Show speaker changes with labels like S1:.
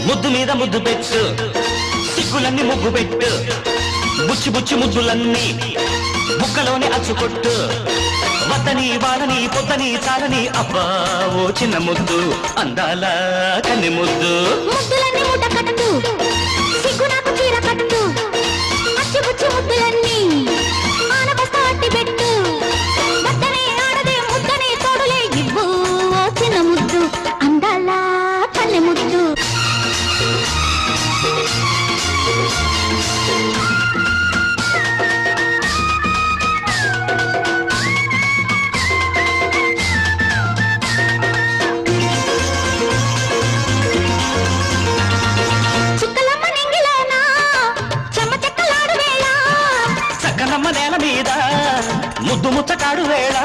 S1: ముద్దు మీద ముద్దు పెట్టు సిగ్గులన్నీ ముగ్గు పెట్టు బుచ్చి బుచ్చి ముద్దులన్నీ బుక్కలోనే అచ్చుకొట్టు వద్దని వాడని పొద్దని చాలని అబ్బా ఓ చిన్న ముద్దు అందాల కన్ని ముద్దు
S2: ముద్దులన్నీ మూట కట్టు సిగ్గు నాకు చీర కట్టు అచ్చి బుచ్చి ముద్దులన్నీ ఆనబస్తా అట్టి పెట్టు వద్దనే ఆడదే ముద్దనే తోడులే ఇవ్వు ఓ చిన్న ముద్దు అందాల కన్ని ముద్దు
S1: నేల మీద ముద్దు ముచ్చటాడు వేళ